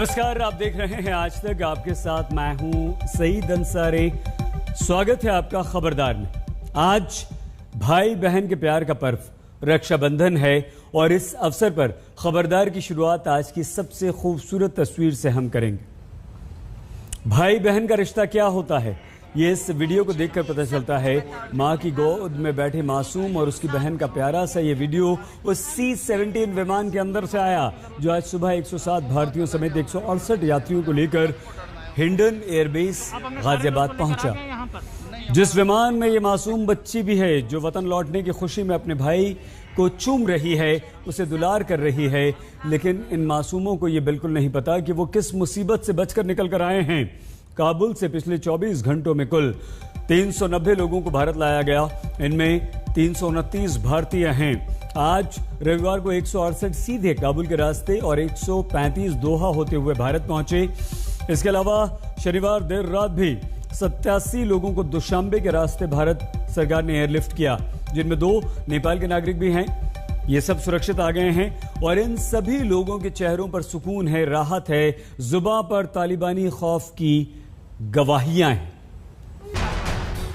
नमस्कार, आप देख रहे हैं आज तक। आपके साथ मैं हूं सईद अंसारी। स्वागत है आपका खबरदार में। आज भाई बहन के प्यार का पर्व रक्षाबंधन है और इस अवसर पर खबरदार की शुरुआत आज की सबसे खूबसूरत तस्वीर से हम करेंगे। भाई बहन का रिश्ता क्या होता है, ये इस वीडियो को देखकर पता चलता है। मां की गोद में बैठे मासूम और उसकी बहन का प्यारा सा ये वीडियो उस C-17 विमान के अंदर से आया जो आज सुबह 107 भारतीयों समेत 168 यात्रियों को लेकर हिंडन एयरबेस गाजियाबाद पहुंचा। जिस विमान में ये मासूम बच्ची भी है जो वतन लौटने की खुशी में अपने भाई को चूम रही है, उसे दुलार कर रही है, लेकिन इन मासूमों को ये बिल्कुल नहीं पता कि वो किस मुसीबत से बचकर निकल कर आए हैं। काबुल से पिछले 24 घंटों में कुल 390 लोगों को भारत लाया गया। इनमें 329 भारतीय हैं। आज रविवार को 168 सीधे काबुल के रास्ते और 135 दोहा होते हुए भारत पहुंचे। इसके अलावा शनिवार देर रात भी 87 लोगों को दुशांबे के रास्ते भारत सरकार ने एयरलिफ्ट किया, जिनमें 2 नेपाल के नागरिक भी हैं। ये सब सुरक्षित आ गए हैं और इन सभी लोगों के चेहरों पर सुकून है, राहत है, जुबां पर तालिबानी खौफ की गवाहियां हैं।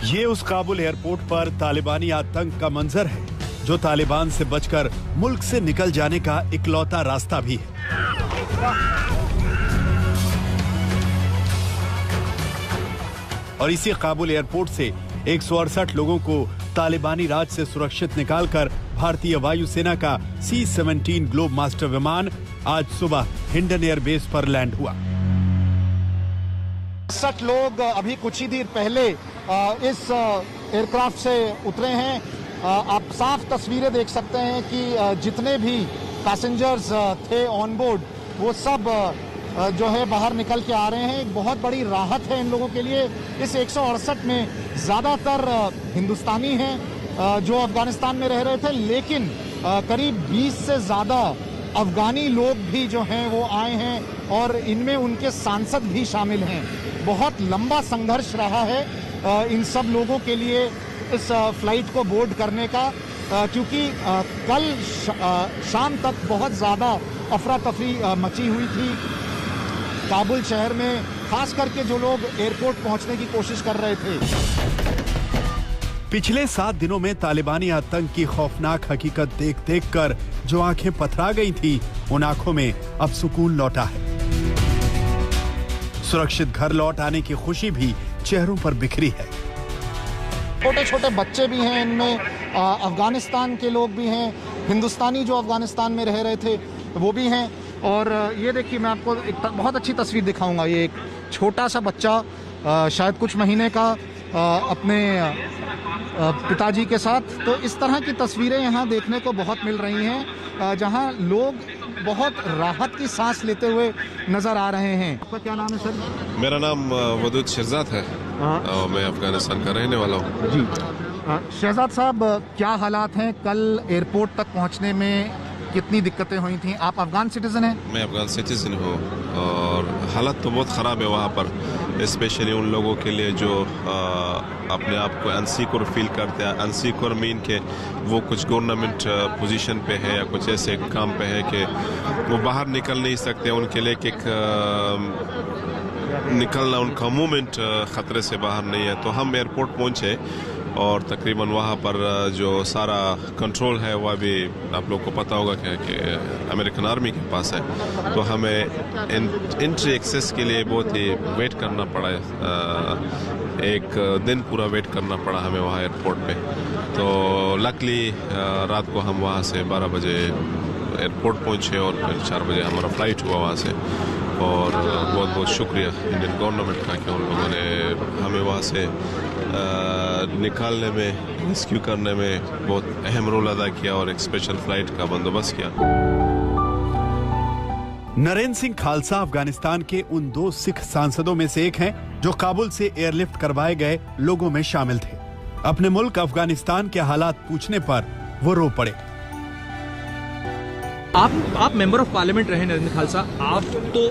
ये उस काबुल एयरपोर्ट पर तालिबानी आतंक का मंजर है जो तालिबान से बचकर मुल्क से निकल जाने का इकलौता रास्ता भी है। और इसी काबुल एयरपोर्ट से 168 लोगों को तालिबानी राज से सुरक्षित निकालकर भारतीय वायुसेना का C-17 ग्लोब मास्टर विमान आज सुबह हिंडन एयरबेस पर लैंड हुआ। 60 लोग अभी कुछ ही देर पहले इस एयरक्राफ्ट से उतरे हैं। आप साफ तस्वीरें देख सकते हैं कि जितने भी पैसेंजर्स थे ऑन बोर्ड वो सब जो है बाहर निकल के आ रहे हैं। एक बहुत बड़ी राहत है इन लोगों के लिए। इस 168 में ज़्यादातर हिंदुस्तानी हैं जो अफगानिस्तान में रह रहे थे, लेकिन करीब 20 से ज़्यादा अफगानी लोग भी जो हैं वो आए हैं और इनमें उनके सांसद भी शामिल हैं। बहुत लंबा संघर्ष रहा है इन सब लोगों के लिए इस फ्लाइट को बोर्ड करने का, क्योंकि कल शाम तक बहुत ज़्यादा अफरा तफरी मची हुई थी काबुल शहर में, खास करके जो लोग एयरपोर्ट पहुंचने की कोशिश कर रहे थे। पिछले 7 दिनों में तालिबानी आतंक की खौफनाक हकीकत देख देख कर जो आंखें पथरा गई थी, उन आंखों में अब सुकून लौटा है। सुरक्षित घर लौट आने की खुशी भी चेहरों पर बिखरी है। छोटे छोटे बच्चे भी हैं इनमें, अफगानिस्तान के लोग भी हैं, हिंदुस्तानी जो अफगानिस्तान में रह रहे थे वो भी हैं। और ये देखिए, मैं आपको एक बहुत अच्छी तस्वीर दिखाऊंगा। ये एक छोटा सा बच्चा शायद कुछ महीने का अपने पिताजी के साथ, तो इस तरह की तस्वीरें यहाँ देखने को बहुत मिल रही हैं जहाँ लोग बहुत राहत की सांस लेते हुए नजर आ रहे हैं। आपका क्या नाम है सर? मेरा नाम वदूद शहजाद है और मैं अफगानिस्तान का रहने वाला हूँ। जी शहजाद साहब, क्या हालात हैं? कल एयरपोर्ट तक पहुँचने में कितनी दिक्कतें हुई थी? आप अफगान सिटीजन हैं? मैं अफगान सिटीजन हूँ और हालत तो बहुत ख़राब है वहाँ पर, स्पेशली उन लोगों के लिए जो अपने आप को अनसिक्योर फील करते हैं। अनसिक्योर मीन के वो कुछ गवर्नमेंट पोजीशन पे है या कुछ ऐसे काम पे है कि वो बाहर निकल नहीं सकते। उनके लिए एक निकलना, उनका मूवमेंट ख़तरे से बाहर नहीं है। तो हम एयरपोर्ट पहुँचे और तकरीबन वहाँ पर जो सारा कंट्रोल है वह भी आप लोग को पता होगा कि अमेरिकन आर्मी के पास है। तो हमें एंट्री एक्सेस के लिए बहुत ही वेट करना पड़ा, एक दिन पूरा वेट करना पड़ा हमें वहाँ एयरपोर्ट पे। तो लकली रात को हम वहाँ से 12 बजे एयरपोर्ट पहुँचे और फिर 4 बजे हमारा फ्लाइट हुआ वहाँ से। और बहुत बहुत शुक्रिया इंडियन गवर्नमेंट का कि उन लोगों ने हमें वहाँ से निकालने में, रेस्क्यू करने में बहुत अहम रोल अदा किया और एक स्पेशल फ्लाइट का बंदोबस्त किया। नरेंद्र सिंह खालसा अफगानिस्तान के उन 2 सिख सांसदों में से एक हैं जो काबुल से एयरलिफ्ट करवाए गए लोगों में शामिल थे। अपने मुल्क अफगानिस्तान के हालात पूछने पर वो रो पड़े। आप मेंबर ऑफ पार्लियामेंट रहे नरेंद्र खालसा, आप तो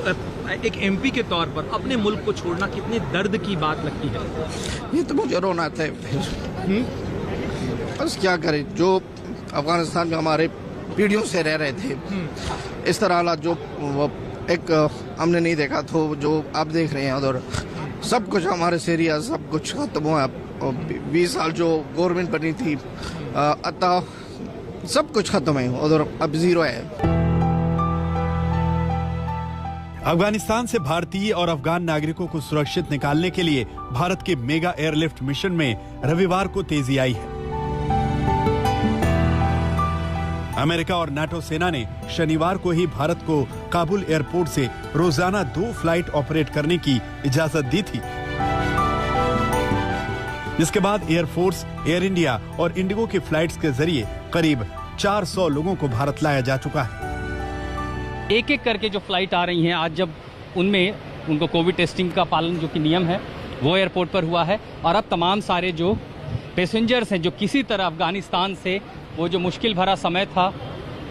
एक एमपी के तौर पर अपने मुल्क को छोड़ना कितने दर्द की बात लगती है? ये तो मुझे रोना आता है। बस क्या करें, जो अफगानिस्तान में हमारे पीढ़ियों से रह रहे थे, इस तरह हालात जो एक हमने नहीं देखा, तो जो आप देख रहे हैं उधर सब कुछ हमारे एरिया सब कुछ खत्म हुआ। 20 साल जो गवर्नमेंट बनी थी अतः सब कुछ खत्म है उधर, अब जीरो है। अफगानिस्तान से भारतीय और अफगान नागरिकों को सुरक्षित निकालने के लिए भारत के मेगा एयरलिफ्ट मिशन में रविवार को तेजी आई है। अमेरिका और नाटो सेना ने शनिवार को ही भारत को काबुल एयरपोर्ट से रोजाना 2 फ्लाइट ऑपरेट करने की इजाजत दी थी, जिसके बाद एयरफोर्स, एयर इंडिया और इंडिगो की फ्लाइट्स के जरिए करीब 400 लोगों को भारत लाया जा चुका है। एक एक करके जो फ्लाइट आ रही हैं, आज जब उनमें उनको कोविड टेस्टिंग का पालन जो कि नियम है वो एयरपोर्ट पर हुआ है, और अब तमाम सारे जो पैसेंजर्स हैं जो किसी तरह अफगानिस्तान से वो जो मुश्किल भरा समय था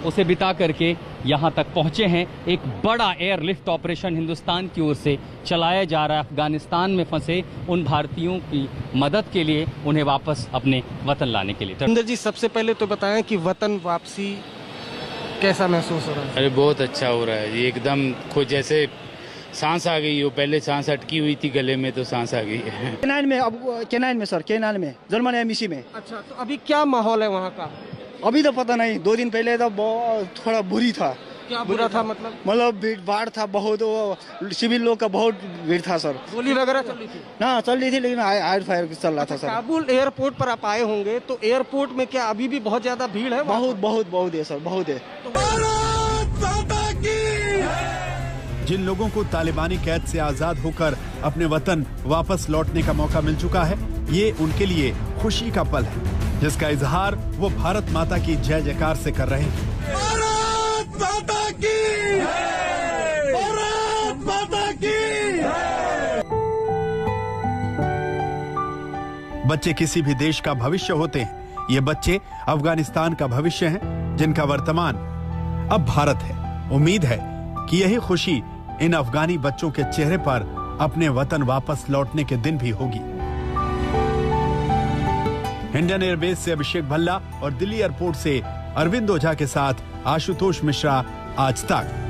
उसे बिता करके यहाँ तक पहुँचे हैं। एक बड़ा एयरलिफ्ट ऑपरेशन हिंदुस्तान की ओर से चलाया जा रहा है अफगानिस्तान में फंसे उन भारतीयों की मदद के लिए, उन्हें वापस अपने वतन लाने के लिए। सुंदर जी, सबसे पहले तो बताएं कि वतन वापसी कैसा महसूस हो रहा है? अरे बहुत अच्छा हो रहा है, ये एकदम खुद जैसे सांस आ गई हो। पहले सांस अटकी हुई थी गले में, तो सांस आ गई है। केनाइन में, अब केनाइन में सर, केनाइन में, जर्मन एमबीसी में। अच्छा, तो अभी क्या माहौल है वहाँ का? अभी तो पता नहीं, 2 दिन पहले तो थोड़ा बुरी था। क्या बुरा था? मतलब भीड़ भाड़ था बहुत, सिविल लोग का बहुत भीड़ था सर। गोली वगैरह चल रही थी? ना चल रही थी, लेकिन फायर चल रहा था सर। काबुल एयरपोर्ट पर आप आए होंगे, तो एयरपोर्ट में क्या अभी भी बहुत ज्यादा भीड़ है? बहुत है सर, बहुत है। जिन लोगों को तालिबानी कैद से आजाद होकर अपने वतन वापस लौटने का मौका मिल चुका है, ये उनके लिए खुशी का पल है, जिसका इजहार वो भारत माता की जय जयकार से कर रहे हैं। भारत माता की है! भारत माता की है! बच्चे किसी भी देश का भविष्य होते हैं। ये बच्चे अफगानिस्तान का भविष्य हैं, जिनका वर्तमान अब भारत है। उम्मीद है कि यही खुशी इन अफगानी बच्चों के चेहरे पर अपने वतन वापस लौटने के दिन भी होगी। इंडियन एयरबेस से अभिषेक भल्ला और दिल्ली एयरपोर्ट से अरविंद ओझा के साथ आशुतोष मिश्रा, आज तक।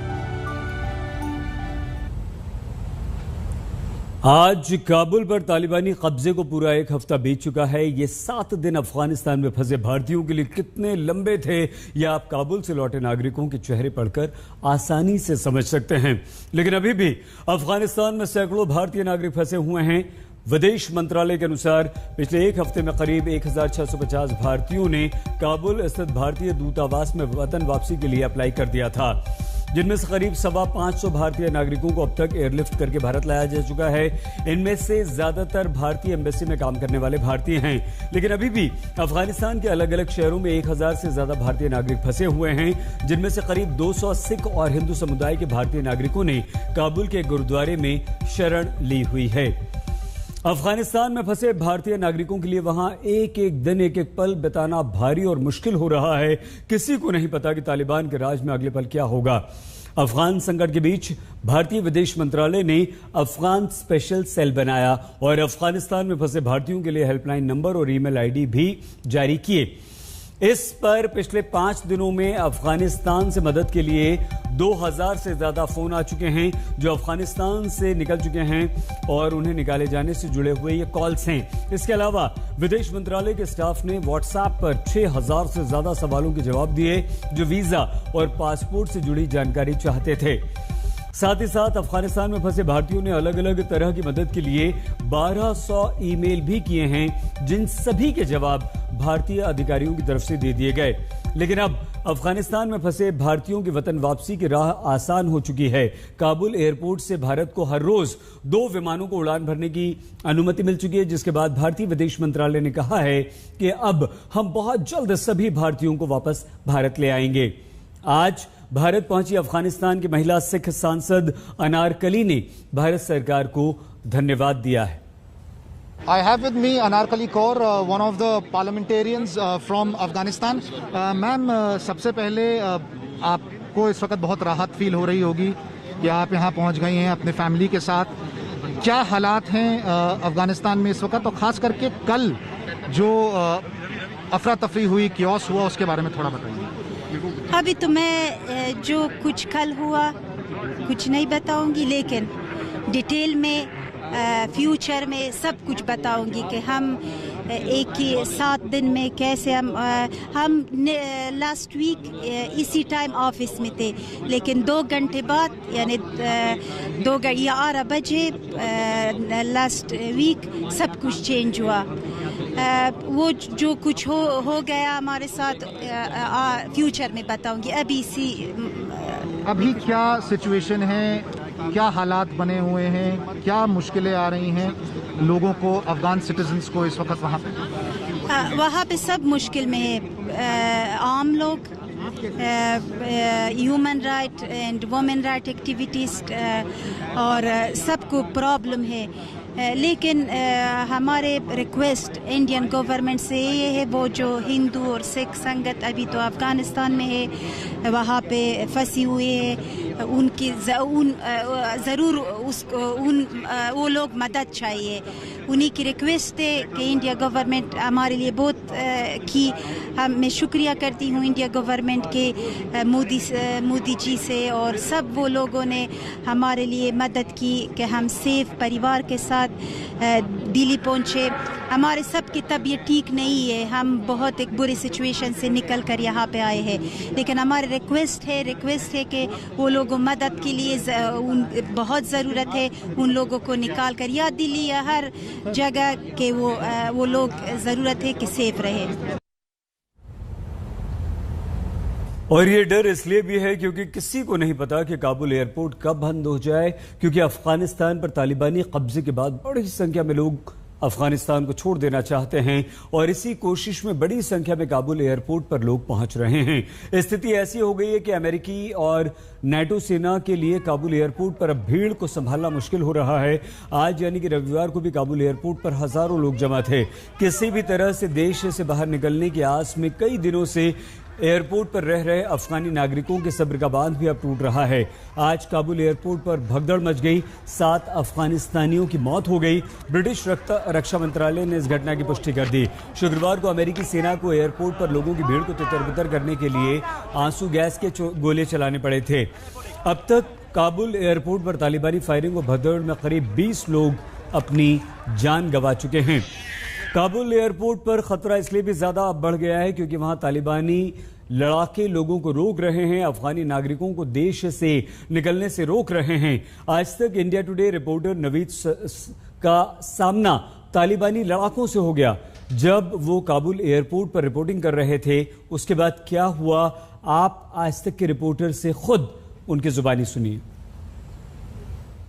आज काबुल पर तालिबानी कब्जे को पूरा 1 हफ्ता बीत चुका है। ये 7 दिन अफगानिस्तान में फंसे भारतीयों के लिए कितने लंबे थे, यह आप काबुल से लौटे नागरिकों के चेहरे पढ़कर आसानी से समझ सकते हैं। लेकिन अभी भी अफगानिस्तान में सैकड़ों भारतीय नागरिक फंसे हुए हैं। विदेश मंत्रालय के अनुसार पिछले 1 हफ्ते में करीब 1650 भारतीयों ने काबुल स्थित भारतीय दूतावास में वतन वापसी के लिए अप्लाई कर दिया था, जिनमें से करीब 550 भारतीय नागरिकों को अब तक एयरलिफ्ट करके भारत लाया जा चुका है। इनमें से ज्यादातर भारतीय एम्बेसी में काम करने वाले भारतीय हैं, लेकिन अभी भी अफगानिस्तान के अलग अलग शहरों में 1000 से ज्यादा भारतीय नागरिक फंसे हुए हैं, जिनमें से करीब 200 सिख और हिंदू समुदाय के भारतीय नागरिकों ने काबुल के गुरुद्वारे में शरण ली हुई है। अफगानिस्तान में फंसे भारतीय नागरिकों के लिए वहां एक एक दिन, एक एक पल बिताना भारी और मुश्किल हो रहा है। किसी को नहीं पता कि तालिबान के राज में अगले पल क्या होगा। अफगान संकट के बीच भारतीय विदेश मंत्रालय ने अफगान स्पेशल सेल बनाया और अफगानिस्तान में फंसे भारतीयों के लिए हेल्पलाइन नंबर और ईमेल आईडी भी जारी किए। इस पर पिछले 5 दिनों में अफगानिस्तान से मदद के लिए 2000 से ज्यादा फोन आ चुके हैं, जो अफगानिस्तान से निकल चुके हैं और उन्हें निकाले जाने से जुड़े हुए ये कॉल्स हैं। इसके अलावा विदेश मंत्रालय के स्टाफ ने व्हाट्सएप पर 6000 से ज्यादा सवालों के जवाब दिए, जो वीजा और पासपोर्ट से जुड़ी जानकारी चाहते थे। साथ ही साथ अफगानिस्तान में फंसे भारतीयों ने अलग अलग तरह की मदद के लिए 1200 ईमेल भी किए हैं, जिन सभी के जवाब भारतीय अधिकारियों की तरफ से दे दिए गए। लेकिन अब अफगानिस्तान में फंसे भारतीयों की वतन वापसी की राह आसान हो चुकी है। काबुल एयरपोर्ट से भारत को हर रोज 2 विमानों को उड़ान भरने की अनुमति मिल चुकी है, जिसके बाद भारतीय विदेश मंत्रालय ने कहा है कि अब हम बहुत जल्द सभी भारतीयों को वापस भारत ले आएंगे। आज भारत पहुंची अफगानिस्तान की महिला सिख सांसद अनारकली ने भारत सरकार को धन्यवाद दिया है। I have with me Anarkali Kaur, one of the parliamentarians from Afghanistan. Ma'am, सबसे पहले आपको इस वक्त बहुत राहत फील हो रही होगी कि आप यहाँ पहुँच गई हैं अपने फैमिली के साथ। क्या हालात हैं अफगानिस्तान में इस वक्त, और खास करके कल जो अफरा तफरी हुई, कियोस हुआ, उसके बारे में थोड़ा बताइए। अभी तो मैं जो कुछ कल हुआ कुछ नहीं बताऊंगी, लेकिन डिटेल में फ्यूचर में सब कुछ बताऊंगी कि हम एक ही 7 दिन में कैसे हम लास्ट वीक इसी टाइम ऑफिस में थे, लेकिन 2 घंटे बाद यानी 11 बजे लास्ट वीक सब कुछ चेंज हुआ। वो जो कुछ हो गया हमारे साथ फ्यूचर में बताऊंगी। अभी क्या सिचुएशन है, क्या हालात बने हुए हैं, क्या मुश्किलें आ रही हैं लोगों को, अफगान सिटीजन्स को इस वक्त वहाँ पे सब मुश्किल में है। आम लोग, human right and women right activities और सबको प्रॉब्लम है, लेकिन हमारे रिक्वेस्ट इंडियन गवर्नमेंट से ये है, वो जो हिंदू और सिख संगत अभी तो अफ़गानिस्तान में है, वहाँ पे फंसी हुई है, उनकी ज़रूर वो लोग मदद चाहिए। उन्हीं की रिक्वेस्ट है कि इंडिया गवर्नमेंट हमारे लिए बहुत मैं शुक्रिया करती हूँ इंडिया गवर्नमेंट के, मोदी जी से और सब वो लोगों ने हमारे लिए मदद की कि हम सेफ परिवार के साथ दिल्ली पहुँचे। हमारे सब की तबीयत ठीक नहीं है, हम बहुत एक बुरी सिचुएशन से निकल कर यहाँ पे आए हैं, लेकिन हमारी रिक्वेस्ट है कि वो लोगों मदद के लिए बहुत ज़रूरत है, उन लोगों को निकाल कर या दिल्ली या हर जगह के वो लोग ज़रूरत है कि सेफ रहे। और ये डर इसलिए भी है क्योंकि किसी को नहीं पता कि काबुल एयरपोर्ट कब बंद हो जाए, क्योंकि अफगानिस्तान पर तालिबानी कब्जे के बाद बड़ी संख्या में लोग अफगानिस्तान को छोड़ देना चाहते हैं और इसी कोशिश में बड़ी संख्या में काबुल एयरपोर्ट पर लोग पहुंच रहे हैं। स्थिति ऐसी हो गई है कि अमेरिकी और नेटो सेना के लिए काबुल एयरपोर्ट पर अब भीड़ को संभालना मुश्किल हो रहा है। आज यानी कि रविवार को भी काबुल एयरपोर्ट पर हजारों लोग जमा थे। किसी भी तरह से देश से बाहर निकलने की आस में कई दिनों से एयरपोर्ट पर रह रहे अफगानी नागरिकों के सब्र का बांध भी अब टूट रहा है। आज काबुल एयरपोर्ट पर भगदड़ मच गई, 7 अफगानिस्तानियों की मौत हो गई। ब्रिटिश रक्षा मंत्रालय ने इस घटना की पुष्टि कर दी। शुक्रवार को अमेरिकी सेना को एयरपोर्ट पर लोगों की भीड़ को तितर-बितर करने के लिए आंसू गैस के गोले चलाने पड़े थे। अब तक काबुल एयरपोर्ट पर तालिबानी फायरिंग और भगदड़ में करीब 20 लोग अपनी जान गंवा चुके हैं। काबुल एयरपोर्ट पर खतरा इसलिए भी ज्यादा अब बढ़ गया है क्योंकि वहां तालिबानी लड़ाके लोगों को रोक रहे हैं, अफगानी नागरिकों को देश से निकलने से रोक रहे हैं। आज तक इंडिया टुडे रिपोर्टर नवीद का सामना तालिबानी लड़ाकों से हो गया जब वो काबुल एयरपोर्ट पर रिपोर्टिंग कर रहे थे। उसके बाद क्या हुआ, आप आज तक के रिपोर्टर से खुद उनकी जुबानी सुनिए।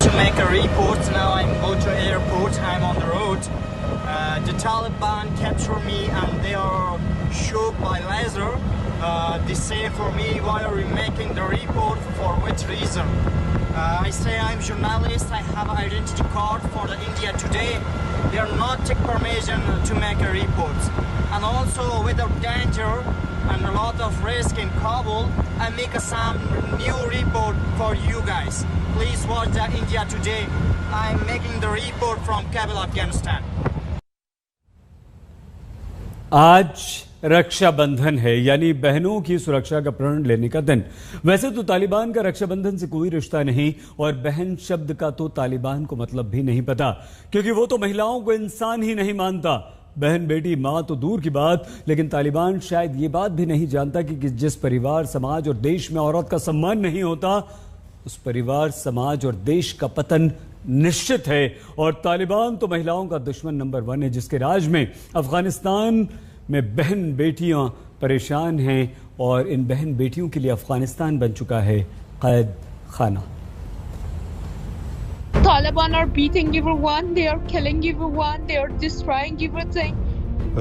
To make a report, now I'm going to airport, I'm on the road. The Taliban capture me and they are shoot by laser. They say for me, why are you making the report, for which reason? I say I'm journalist, I have identity card for the India Today. They are not take permission to make a report. And also without danger and a lot of risk in Kabul, I make some new report for you guys. Please watch the India Today. I'm making the report from Kabul, Afghanistan. आज रक्षाबंधन है, यानी बहनों की सुरक्षा का प्रण लेने का दिन। वैसे तो तालिबान का रक्षाबंधन से कोई रिश्ता नहीं और बहन शब्द का तो तालिबान को मतलब भी नहीं पता, क्योंकि वो तो महिलाओं को इंसान ही नहीं मानता। बहन बेटी मां तो दूर की बात, लेकिन तालिबान शायद ये बात भी नहीं जानता कि जिस परिवार समाज और देश में औरत का सम्मान नहीं होता, उस परिवार समाज और देश का पतन निश्चित है। और तालिबान तो महिलाओं का दुश्मन नंबर 1 है, जिसके राज में अफगानिस्तान में बहन बेटियां परेशान हैं और इन बहन बेटियों के लिए अफगानिस्तान बन चुका है कैद खाना। Taliban are beating everyone, they are killing everyone, they are destroying everything.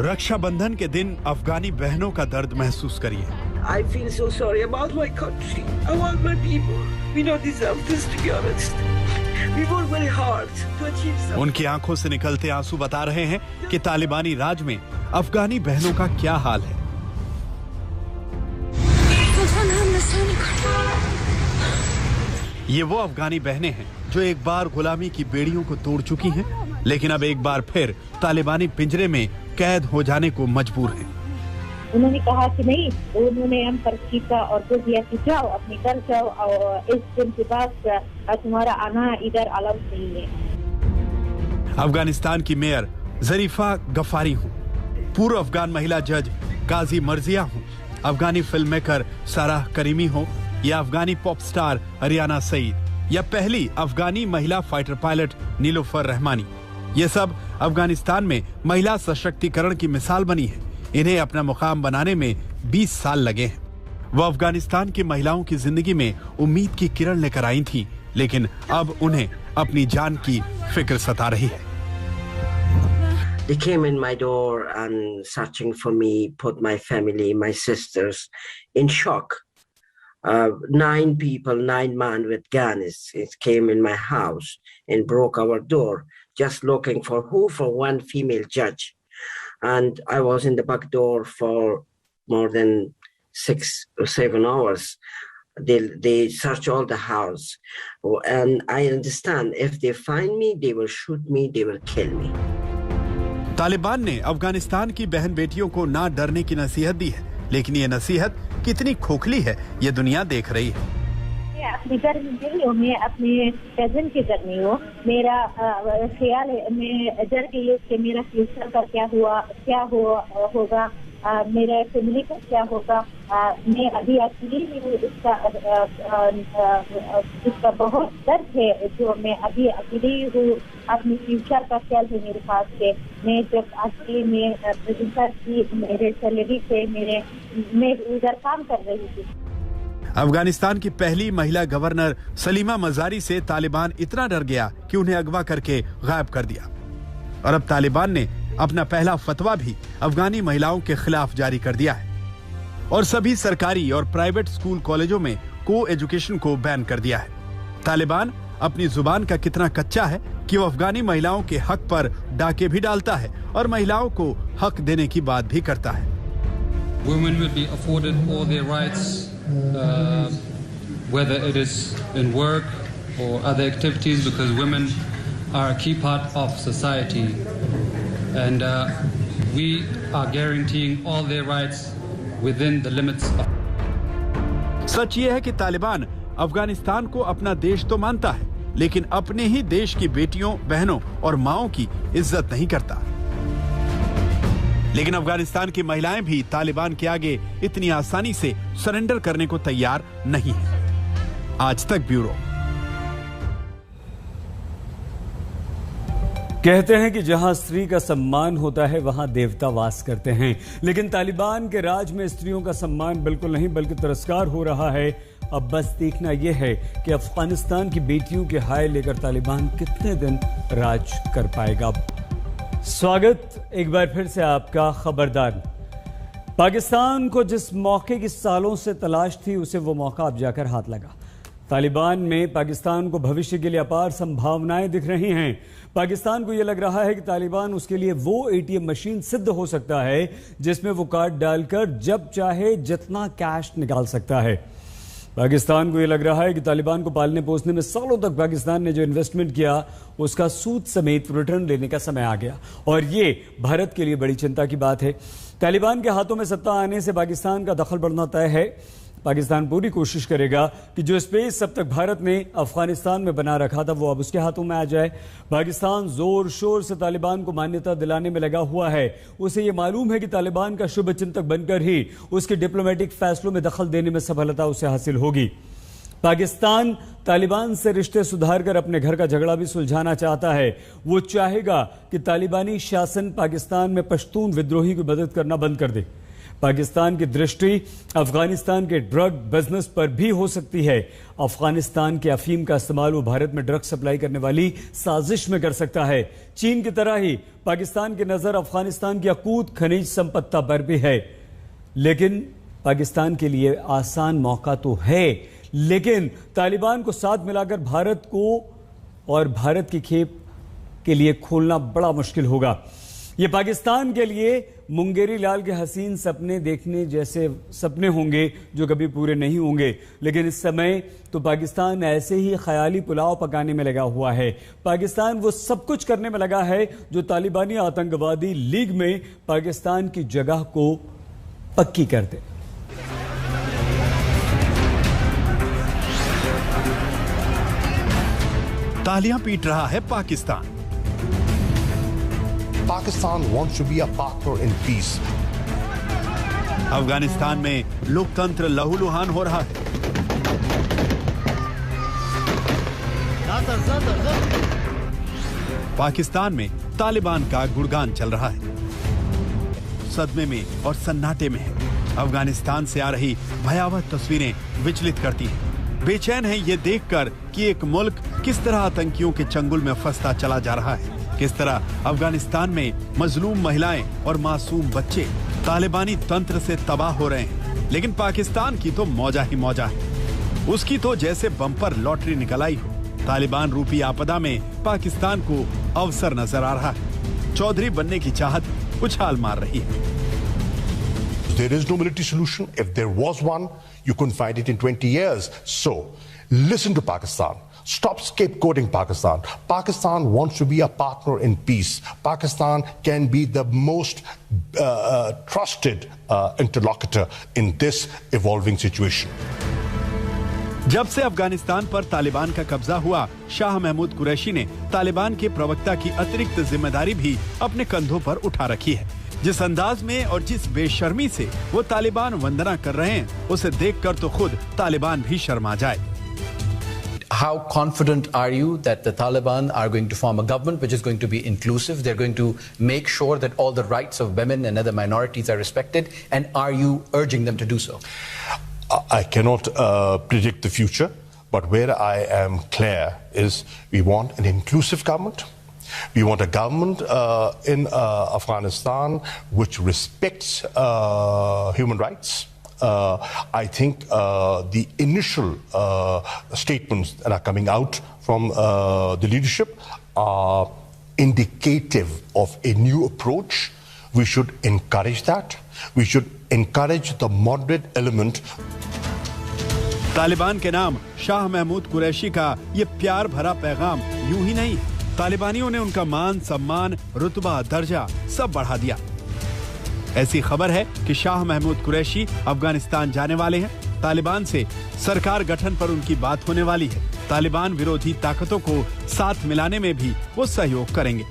Rakshabandhan के दिन अफगानी बहनों का दर्द महसूस करिए। I feel so sorry about my country. I want my people. We don't deserve this, to be honest. We work very hard to achieve something. उनकी आंखों से निकलते आंसू बता रहे हैं कि तालिबानी राज में अफगानी बहनों का क्या हाल है। ये वो अफगानी बहनें हैं जो एक बार गुलामी की बेड़ियों को तोड़ चुकी हैं, लेकिन अब एक बार फिर तालिबानी पिंजरे में कैद हो जाने को मजबूर हैं। उन्होंने कहा कि नहीं, उन्होंने हम पर खींचा और बोल दिया कि जाओ अपने घर जाओ, और इस दिन के बाद तुम्हारा आना इधर अलाउ नहीं है। अफगानिस्तान की मेयर जरीफा गफारी हूँ, पूर्व अफगान महिला जज काजी मर्जिया हूँ, अफगानी फिल्म मेकर साराह करीमी हो, या अफगानी पॉप स्टार अरियाना सईद, या पहली अफगानी महिला फाइटर पायलट नीलोफर रहमानी, ये सब अफगानिस्तान में महिला सशक्तिकरण की मिसाल बनी है। इन्हें अपना मुकाम बनाने में 20 साल लगे हैं। वो अफगानिस्तान की महिलाओं की जिंदगी में उम्मीद की किरण लेकर आई थी, लेकिन अब उन्हें अपनी जान की फिक्र सता रही है। They came in my door and searching for me, put my family, my sisters in shock. 9 people, 9 men with guns, it came in my house and broke our door, just looking for one female judge. And I was in the back door for more than 6 or 7 hours. They search all the house, and I understand if they find me, they will shoot me, they will kill me. Taliban ने अफगानिस्तान की बहन बेटियों को ना डरने की नसीहत दी है, लेकिन ये नसीहत कितनी खोखली है ये दुनिया देख रही है। मैं अपने घर में नहीं हूँ, मैं अपने कजन के घर में हूँ। मेरा ख्याल है, मैं डर गई हूँ कि मेरा फ्यूचर का क्या होगा, मेरे फैमिली का क्या होगा। मैं अभी अकेली ही हूँ, इसका बहुत दर्द है जो मैं अभी अकेली हूँ। अपने फ्यूचर का ख्याल है मेरे पास के। मैं जब अकेले में प्रोड्यूसर की मेरे सैलरी से मैं उधर काम कर रही थी। अफगानिस्तान की पहली महिला गवर्नर सलीमा मजारी से तालिबान इतना डर गया कि उन्हें अगवा करके गायब कर दिया। और अब तालिबान ने अपना पहला फतवा भी अफगानी महिलाओं के खिलाफ जारी कर दिया है और सभी सरकारी और प्राइवेट स्कूल कॉलेजों में को एजुकेशन को बैन कर दिया है। तालिबान अपनी जुबान का कितना कच्चा है कि वो अफगानी महिलाओं के हक पर डाके भी डालता है और महिलाओं को हक देने की बात भी करता है। Women will be afforded all their rights, whether it is in work or other activities, because women are a key part of society, and we are guaranteeing all their rights within the limits of. सच ये है कि तालिबान अफगानिस्तान को अपना देश तो मानता है, लेकिन अपने ही देश की बेटियों, बहनों और माओं की इज्जत नहीं करता। लेकिन अफगानिस्तान की महिलाएं भी तालिबान के आगे इतनी आसानी से सरेंडर करने को तैयार नहीं है। आज तक ब्यूरो। कहते हैं कि जहां स्त्री का सम्मान होता है वहां देवता वास करते हैं, लेकिन तालिबान के राज में स्त्रियों का सम्मान बिल्कुल नहीं बल्कि तिरस्कार हो रहा है। अब बस देखना यह है कि अफगानिस्तान की बेटियों के हाय लेकर तालिबान कितने दिन राज कर पाएगा। स्वागत एक बार फिर से आपका खबरदार। पाकिस्तान को जिस मौके की सालों से तलाश थी उसे वो मौका अब जाकर हाथ लगा। तालिबान में पाकिस्तान को भविष्य के लिए अपार संभावनाएं दिख रही हैं। पाकिस्तान को यह लग रहा है कि तालिबान उसके लिए वो एटीएम मशीन सिद्ध हो सकता है जिसमें वो कार्ड डालकर जब चाहे जितना कैश निकाल सकता है। पाकिस्तान को यह लग रहा है कि तालिबान को पालने पोसने में सालों तक पाकिस्तान ने जो इन्वेस्टमेंट किया उसका सूद समेत रिटर्न लेने का समय आ गया, और ये भारत के लिए बड़ी चिंता की बात है। तालिबान के हाथों में सत्ता आने से पाकिस्तान का दखल बढ़ना तय है। पाकिस्तान पूरी कोशिश करेगा कि जो स्पेस अब तक भारत ने अफगानिस्तान में बना रखा था वो अब उसके हाथों में आ जाए। पाकिस्तान जोर शोर से तालिबान को मान्यता दिलाने में लगा हुआ है। उसे ये मालूम है कि तालिबान का शुभ चिंतक बनकर ही उसके डिप्लोमेटिक फैसलों में दखल देने में सफलता उसे हासिल होगी। पाकिस्तान तालिबान से रिश्ते सुधारकर अपने घर का झगड़ा भी सुलझाना चाहता है। वो चाहेगा कि तालिबानी शासन पाकिस्तान में पश्तून विद्रोही की मदद करना बंद कर दे। पाकिस्तान की दृष्टि अफगानिस्तान के ड्रग बिजनेस पर भी हो सकती है। अफगानिस्तान के अफीम का इस्तेमाल वो भारत में ड्रग सप्लाई करने वाली साजिश में कर सकता है। चीन की तरह ही पाकिस्तान की नजर अफगानिस्तान की अकूत खनिज संपत्ति पर भी है। लेकिन पाकिस्तान के लिए आसान मौका तो है, लेकिन तालिबान को साथ मिलाकर भारत को और भारत की खेप के लिए खोलना बड़ा मुश्किल होगा। ये पाकिस्तान के लिए मुंगेरी लाल के हसीन सपने देखने जैसे सपने होंगे जो कभी पूरे नहीं होंगे, लेकिन इस समय तो पाकिस्तान ऐसे ही ख्याली पुलाव पकाने में लगा हुआ है। पाकिस्तान वो सब कुछ करने में लगा है जो तालिबानी आतंकवादी लीग में पाकिस्तान की जगह को पक्की कर दे। तालियां पीट रहा है Pakistan. Pakistan wants to be a partner in peace. Afghanistan में लोकतंत्र लहूलुहान हो रहा है। पाकिस्तान में तालिबान का गुणगान चल रहा है। सदमे में और सन्नाटे में है। अफगानिस्तान से आ रही भयावह तस्वीरें विचलित करती हैं। बेचैन है ये देखकर कि एक मुल्क किस तरह आतंकियों के चंगुल में फंसता चला जा रहा है। किस तरह अफगानिस्तान में मजलूम महिलाएं और मासूम बच्चे तालिबानी तंत्र से तबाह हो रहे हैं। लेकिन पाकिस्तान की तो मौजा ही मौजा है। उसकी तो जैसे बम्पर लॉटरी निकल आई हो। तालिबान रूपी आपदा में पाकिस्तान को अवसर नजर आ रहा है। चौधरी बनने की चाहत उछाल मार रही है। There is no military solution. If there was one, you couldn't find it in 20 years. So, listen to Pakistan. Stop scapegoating Pakistan. Pakistan wants to be a partner in peace. Pakistan can be the most trusted interlocutor in this evolving situation. जब से अफगानिस्तान पर तालिबान का कब्जा हुआ, शाह महमूद कुरैशी ने तालिबान के प्रवक्ता की अतिरिक्त जिम्मेदारी भी अपने कंधों पर उठा रखी है। जिस अंदाज में और जिस बेशर्मी से वो तालिबान वंदना कर रहे हैं, उसे देखकर तो खुद तालिबान भी शर्मा जाए। How confident are you that the Taliban are going to form a government which is going to be inclusive? They're going to make sure that all the rights of women and other minorities are respected. And are you urging them to do so? I cannot predict the future, but where I am clear is we want an inclusive government. We want a government in Afghanistan which respects human rights. I think the initial statements that are coming out from the leadership are indicative of a new approach. We should encourage that. We should encourage the moderate element. Taliban के नाम शाह महमूद कुरैशी का ये प्यार भरा पैगाम यूं ही नहीं है। तालिबानियों ने उनका मान, सम्मान, रुतबा, दर्जा सब बढ़ा दिया। ऐसी खबर है कि शाह महमूद कुरैशी अफगानिस्तान जाने वाले हैं। तालिबान से सरकार गठन पर उनकी बात होने वाली है। तालिबान विरोधी ताकतों को साथ मिलाने में भी वो सहयोग करेंगे।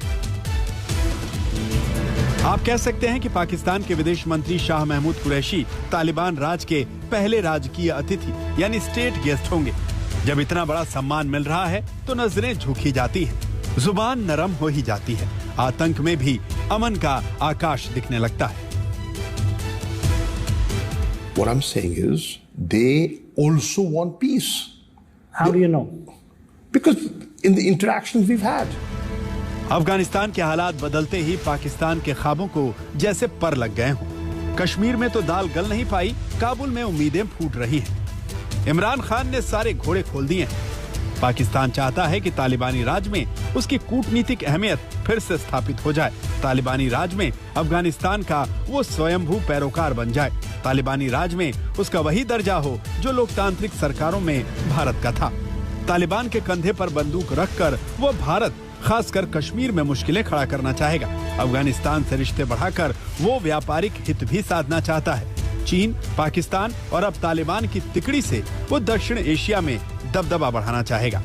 आप कह सकते हैं कि पाकिस्तान के विदेश मंत्री शाह महमूद कुरैशी तालिबान राज के पहले राजकीय अतिथि यानी स्टेट गेस्ट होंगे। जब इतना बड़ा सम्मान मिल रहा है तो नजरें झुकी जाती हैं, जुबान नरम हो ही जाती है। आतंक में भी अमन का आकाश दिखने लगता है। What I'm saying is they also want peace. How do you know? Because in the interactions we've had. Afghanistan के हालात बदलते ही पाकिस्तान के ख्वाबों को जैसे पर लग गए हों। कश्मीर में तो दाल गल नहीं पाई, काबुल में उम्मीदें फूट रही हैं। इमरान खान ने सारे घोड़े खोल दिए हैं। पाकिस्तान चाहता है कि तालिबानी राज में उसकी कूटनीतिक अहमियत फिर से स्थापित हो जाए। तालिबानी राज में अफगानिस्तान का वो स्वयंभू पैरोकार बन जाए। तालिबानी राज में उसका वही दर्जा हो जो लोकतांत्रिक सरकारों में भारत का था। तालिबान के कंधे पर बंदूक रखकर वो भारत, खासकर कश्मीर में मुश्किलें खड़ा करना चाहेगा। अफगानिस्तान से रिश्ते बढ़ाकर वो व्यापारिक हित भी साधना चाहता है। चीन, पाकिस्तान और अब तालिबान की तिकड़ी से वो दक्षिण एशिया में दबदबा बढ़ाना चाहेगा।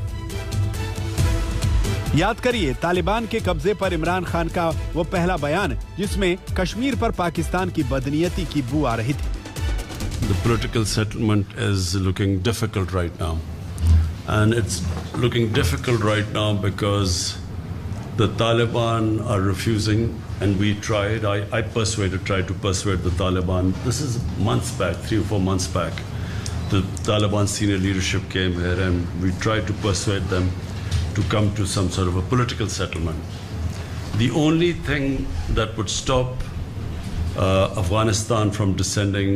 याद करिए तालिबान के कब्जे पर इमरान खान का वो पहला बयान जिसमें कश्मीर पर पाकिस्तान की बदनीयती की बू आ रही थी। The political settlement is looking difficult right now. And it's looking difficult right now because the Taliban are refusing, and we tried, I tried to persuade the Taliban. This is months back, 3 or 4 months back. The Taliban senior leadership came here and we tried to persuade them to come to some sort of a political settlement. The only thing that would stop Afghanistan from descending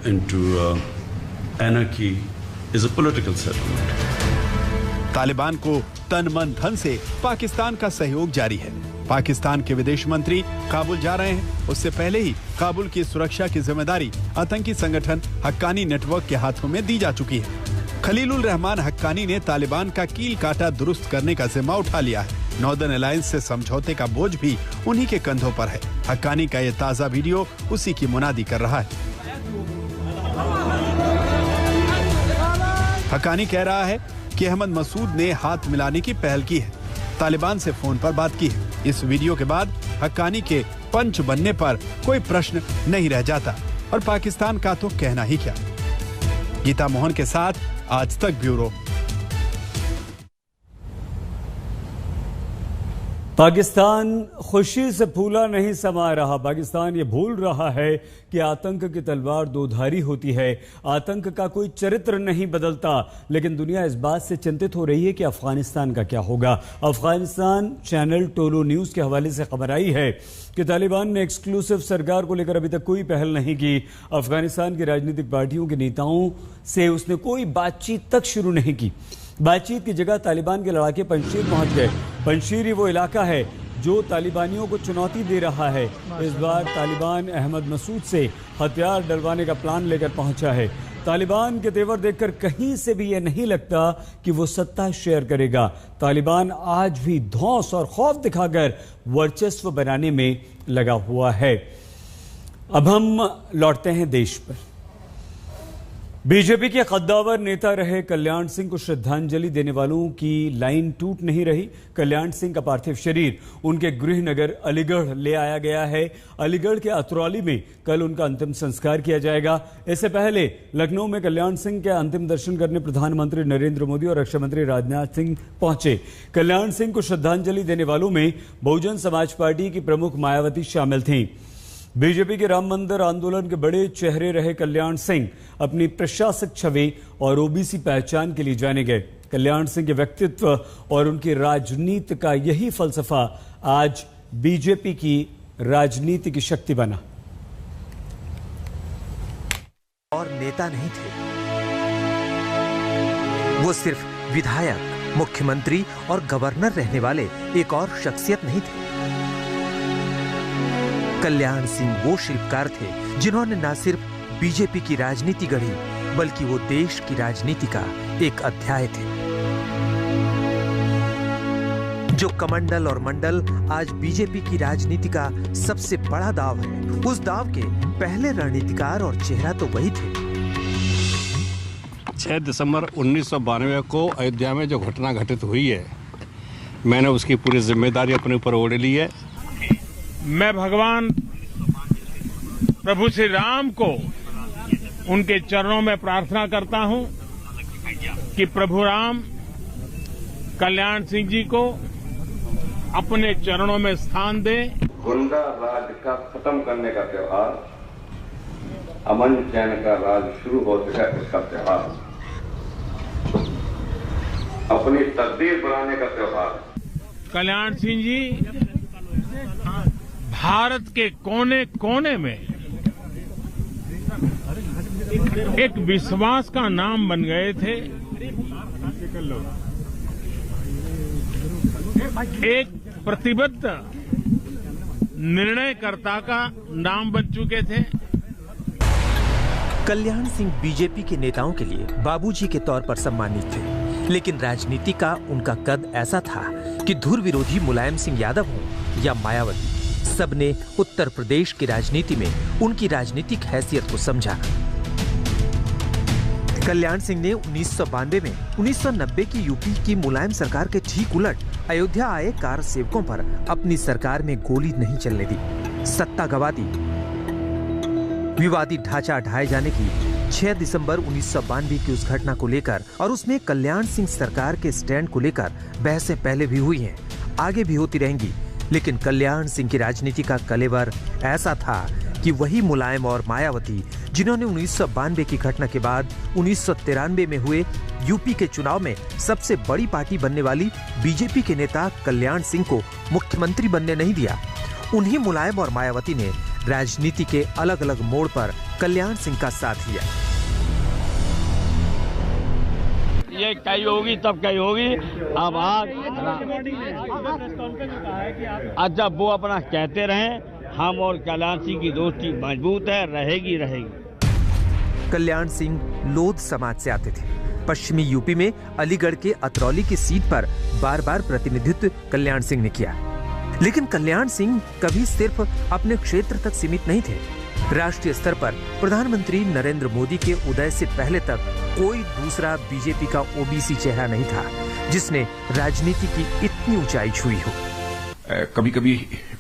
into anarchy is a political settlement. Taliban को तन मन धन से पाकिस्तान का सहयोग जारी है। पाकिस्तान के विदेश मंत्री काबुल जा रहे हैं। उससे पहले ही काबुल की सुरक्षा की जिम्मेदारी आतंकी संगठन हक्कानी नेटवर्क के हाथों में दी जा चुकी है। खलीलुर रहमान हक्कानी ने तालिबान का कील काटा दुरुस्त करने का जिम्मा उठा लिया है। नॉर्दर्न अलायंस से समझौते का बोझ भी उन्हीं के कंधों पर है। हक्कानी का ये ताजा वीडियो उसी की मुनादी कर रहा है। हक्कानी कह रहा है कि अहमद मसूद ने हाथ मिलाने की पहल की है, तालिबान से फोन पर बात की है। इस वीडियो के बाद हक्कानी के पंच बनने पर कोई प्रश्न नहीं रह जाता और पाकिस्तान का तो कहना ही क्या। गीता मोहन के साथ आज तक ब्यूरो। पाकिस्तान खुशी से फूला नहीं समा रहा। पाकिस्तान ये भूल रहा है कि आतंक की तलवार दोधारी होती है। आतंक का कोई चरित्र नहीं बदलता, लेकिन दुनिया इस बात से चिंतित हो रही है कि अफगानिस्तान का क्या होगा। अफगानिस्तान चैनल टोलो न्यूज के हवाले से खबर आई है कि तालिबान ने एक्सक्लूसिव सरकार को लेकर अभी तक कोई पहल नहीं की। अफगानिस्तान की राजनीतिक पार्टियों के नेताओं से उसने कोई बातचीत तक शुरू नहीं की। बातचीत की जगह तालिबान के लड़ाके पंजशीर पहुंच गए। पंजशीर ही वो इलाका है जो तालिबानियों को चुनौती दे रहा है। इस बार तालिबान अहमद मसूद से हथियार डलवाने का प्लान लेकर पहुंचा है। तालिबान के तेवर देखकर कहीं से भी यह नहीं लगता कि वो सत्ता शेयर करेगा। तालिबान आज भी धौंस और खौफ दिखाकर वर्चस्व बनाने में लगा हुआ है। अब हम लौटते हैं देश पर। बीजेपी के कद्दावर नेता रहे कल्याण सिंह को श्रद्धांजलि देने वालों की लाइन टूट नहीं रही। कल्याण सिंह का पार्थिव शरीर उनके गृह नगर अलीगढ़ ले आया गया है। अलीगढ़ के अतरौली में कल उनका अंतिम संस्कार किया जाएगा। इससे पहले लखनऊ में कल्याण सिंह के अंतिम दर्शन करने प्रधानमंत्री नरेंद्र मोदी और रक्षा मंत्री राजनाथ सिंह पहुंचे। कल्याण सिंह को श्रद्धांजलि देने वालों में बहुजन समाज पार्टी की प्रमुख मायावती शामिल थीं। बीजेपी के राम मंदिर आंदोलन के बड़े चेहरे रहे कल्याण सिंह अपनी प्रशासक छवि और ओबीसी पहचान के लिए जाने गए। कल्याण सिंह के व्यक्तित्व और उनकी राजनीति का यही फलसफा आज बीजेपी की राजनीति की शक्ति बना। और नेता नहीं थे, वो सिर्फ विधायक, मुख्यमंत्री और गवर्नर रहने वाले एक और शख्सियत नहीं थे। कल्याण सिंह वो शिल्पकार थे जिन्होंने न सिर्फ बीजेपी की राजनीति गढ़ी, बल्कि वो देश की राजनीति का एक अध्याय थे। जो कमंडल और मंडल आज बीजेपी की राजनीति का सबसे बड़ा दाव है, उस दाव के पहले रणनीतिकार और चेहरा तो वही थे। 6 दिसंबर 1992 को अयोध्या में जो घटना घटित हुई है, मैंने उसकी पूरी जिम्मेदारी अपने ऊपर ओढ़ ली है। मैं भगवान प्रभु श्री राम को उनके चरणों में प्रार्थना करता हूं कि प्रभु राम कल्याण सिंह जी को अपने चरणों में स्थान दें। गुंडा राज का खत्म करने का त्योहार, अमन चैन का राज शुरू हो सका इसका त्योहार, अपनी तकदीर बनाने का त्योहार। कल्याण सिंह जी भारत के कोने कोने में एक विश्वास का नाम बन गए थे, एक प्रतिबद्ध निर्णयकर्ता का नाम बन चुके थे। कल्याण सिंह बीजेपी के नेताओं के लिए बाबूजी के तौर पर सम्मानित थे, लेकिन राजनीति का उनका कद ऐसा था कि धुर विरोधी मुलायम सिंह यादव हो या मायावती, सबने उत्तर प्रदेश की राजनीति में उनकी राजनीतिक हैसियत को समझा। कल्याण सिंह ने 1992 में 1990 की यूपी की मुलायम सरकार के ठीक उलट अयोध्या आए कार सेवकों पर अपनी सरकार में गोली नहीं चलने दी, सत्ता गवा दी। विवादित ढांचा ढाए जाने की 6 दिसंबर 1992 की उस घटना को लेकर और उसमें कल्याण सिंह सरकार के स्टैंड को लेकर बहसें पहले भी हुई हैं, आगे भी होती रहेंगी, लेकिन कल्याण सिंह की राजनीति का कलेवर ऐसा था कि वही मुलायम और मायावती जिन्होंने 1992 की घटना के बाद 1993 में हुए यूपी के चुनाव में सबसे बड़ी पार्टी बनने वाली बीजेपी के नेता कल्याण सिंह को मुख्यमंत्री बनने नहीं दिया, उन्हीं मुलायम और मायावती ने राजनीति के अलग अलग मोड़ पर कल्याण सिंह का साथ दिया। ये कई होगी तब कई होगी। अब आज जब वो अपना कहते रहे, हम और कल्याण सिंह की दोस्ती मजबूत है, रहेगी रहेगी। कल्याण सिंह लोध समाज से आते थे। पश्चिमी यूपी में अलीगढ़ के अतरौली की सीट पर बार बार प्रतिनिधित्व कल्याण सिंह ने किया, लेकिन कल्याण सिंह कभी सिर्फ अपने क्षेत्र तक सीमित नहीं थे। राष्ट्रीय स्तर पर प्रधानमंत्री नरेंद्र मोदी के उदय से पहले तक कोई दूसरा बीजेपी का ओबीसी चेहरा नहीं था जिसने राजनीति की इतनी ऊंचाई छुई हो। कभी कभी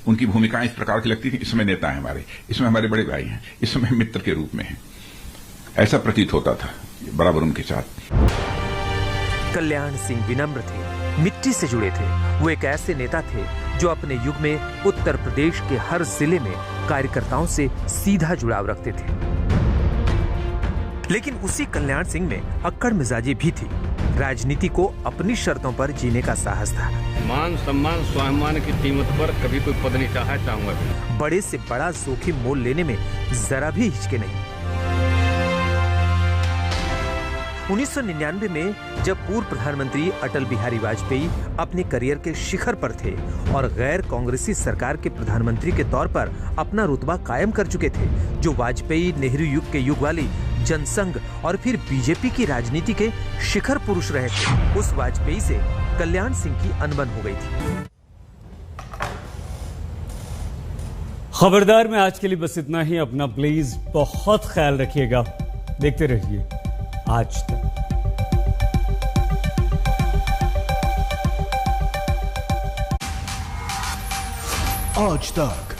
उनकी भूमिकाएं इस प्रकार की लगती थी, इसमें नेता हैं हमारे, इसमें हमारे बड़े भाई हैं, इसमें मित्र के रूप में हैं, ऐसा प्रतीत होता था बराबर उनके साथ। कल्याण सिंह विनम्र थे, मिट्टी से जुड़े थे। वो एक ऐसे नेता थे जो अपने युग में उत्तर प्रदेश के हर जिले में कार्यकर्ताओं से सीधा जुड़ाव रखते थे। लेकिन उसी कल्याण सिंह में अक्कड़ मिजाजी भी थी। राजनीति को अपनी शर्तों पर जीने का साहस था। मान सम्मान स्वाभिमान की कीमत पर कभी कोई पद नहीं चाहूंगा। बड़े से बड़ा जोखिम मोल लेने में जरा भी हिचके नहीं। 1999 में जब पूर्व प्रधानमंत्री अटल बिहारी वाजपेयी अपने करियर के शिखर पर थे और गैर कांग्रेसी सरकार के प्रधानमंत्री के तौर पर अपना रुतबा कायम कर चुके थे, जो वाजपेयी नेहरू युग के युग वाली जनसंघ और फिर बीजेपी की राजनीति के शिखर पुरुष रहे थे, उस वाजपेयी से कल्याण सिंह की अनबन हो गई थी। खबरदार में आज के लिए बस इतना ही। अपना प्लीज बहुत ख्याल रखिएगा। देखते रहिए आज तक। आज तक